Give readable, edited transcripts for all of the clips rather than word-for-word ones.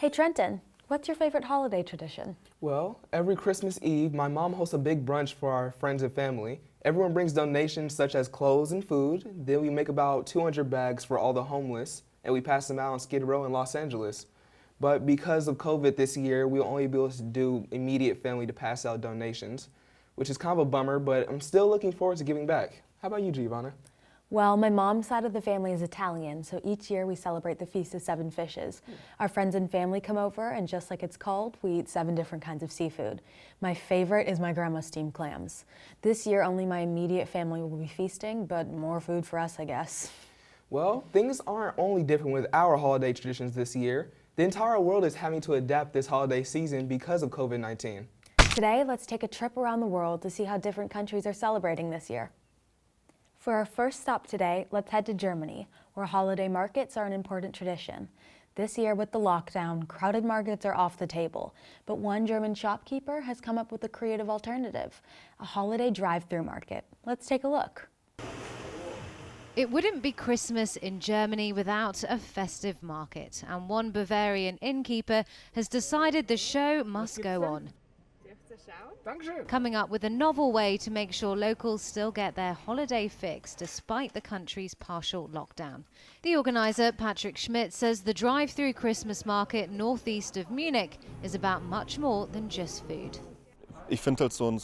Hey Trenton, what's your favorite holiday tradition? Well, every Christmas Eve, my mom hosts a big brunch for our friends and family. Everyone brings donations such as clothes and food. Then we make about 200 bags for all the homeless, and we pass them out on Skid Row in Los Angeles. But because of COVID this year, we'll only be able to do immediate family to pass out donations, which is kind of a bummer, but I'm still looking forward to giving back. How about you, Giovanna? Well, my mom's side of the family is Italian, so each year we celebrate the Feast of Seven Fishes. Our friends and family come over, and just like it's called, we eat 7 different kinds of seafood. My favorite is my grandma's steamed clams. This year, only my immediate family will be feasting, but more food for us, I guess. Well, things aren't only different with our holiday traditions this year. The entire world is having to adapt this holiday season because of COVID-19. Today, let's take a trip around the world to see how different countries are celebrating this year. For our first stop today, let's head to Germany, where holiday markets are an important tradition. This year, with the lockdown, crowded markets are off the table, but one German shopkeeper has come up with a creative alternative, a holiday drive-thru market. Let's take a look. It wouldn't be Christmas in Germany without a festive market, and one Bavarian innkeeper has decided the show must go on, coming up with a novel way to make sure locals still get their holiday fix despite the country's partial lockdown. The organizer, Patrick Schmidt, says the drive-through Christmas market northeast of Munich is about much more than just food.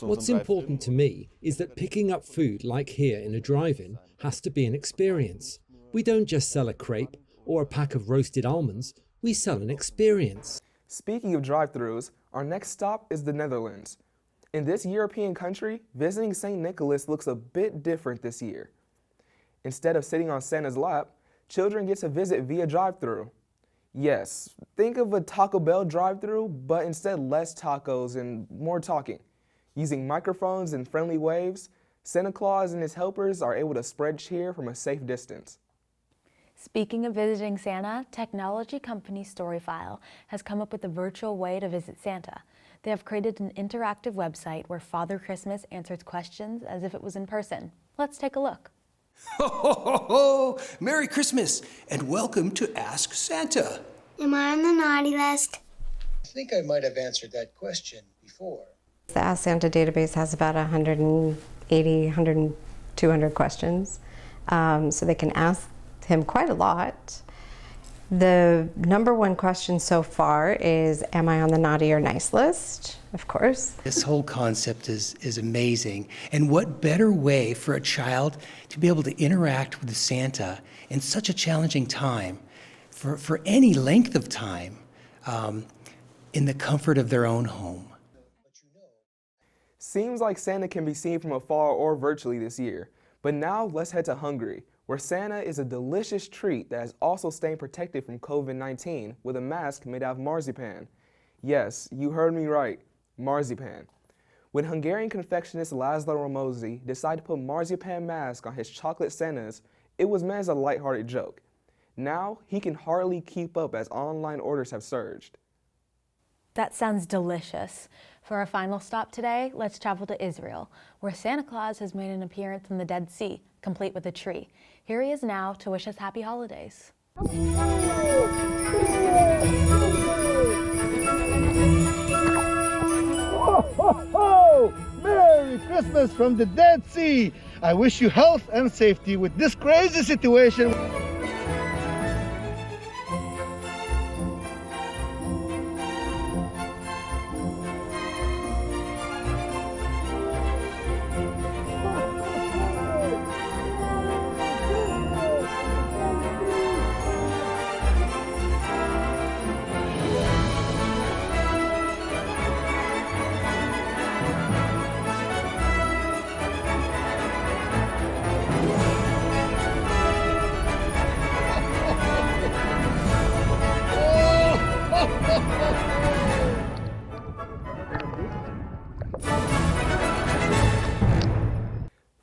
What's important to me is that picking up food like here in a drive-in has to be an experience. We don't just sell a crepe or a pack of roasted almonds, we sell an experience. Speaking of drive-thrus, our next stop is the Netherlands. In this European country, visiting St. Nicholas looks a bit different this year. Instead of sitting on Santa's lap, children get to visit via drive-thru. Yes, think of a Taco Bell drive-thru, but instead less tacos and more talking. Using microphones and friendly waves, Santa Claus and his helpers are able to spread cheer from a safe distance. Speaking of visiting Santa, technology company Storyfile has come up with a virtual way to visit Santa. They have created an interactive website where Father Christmas answers questions as if it was in person. Let's take a look. Ho, ho, ho, ho! Merry Christmas, and welcome to Ask Santa. Am I on the naughty list? I think I might have answered that question before. The Ask Santa database has about 180, 200 questions, so they can ask him quite a lot. The number one question so far is, am I on the naughty or nice list? Of course. This whole concept is amazing. And what better way for a child to be able to interact with Santa in such a challenging time, for any length of time, in the comfort of their own home. Seems like Santa can be seen from afar or virtually this year. But now let's head to Hungary, where Santa is a delicious treat that is also staying protected from COVID-19 with a mask made out of marzipan. Yes, you heard me right, marzipan. When Hungarian confectionist Laszlo Rimoczi decided to put marzipan mask on his chocolate Santas, it was meant as a lighthearted joke. Now, he can hardly keep up as online orders have surged. That sounds delicious. For our final stop today, let's travel to Israel, where Santa Claus has made an appearance in the Dead Sea, complete with a tree. Here he is now to wish us happy holidays. Ho, ho, ho! Merry Christmas from the Dead Sea! I wish you health and safety with this crazy situation.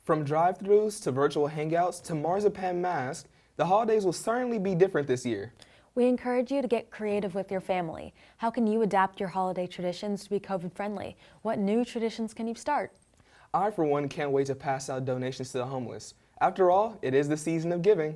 From drive-thrus to virtual hangouts to marzipan masks, the holidays will certainly be different this year. We encourage you to get creative with your family. How can you adapt your holiday traditions to be COVID-friendly? What new traditions can you start? I, for one, can't wait to pass out donations to the homeless. After all, it is the season of giving.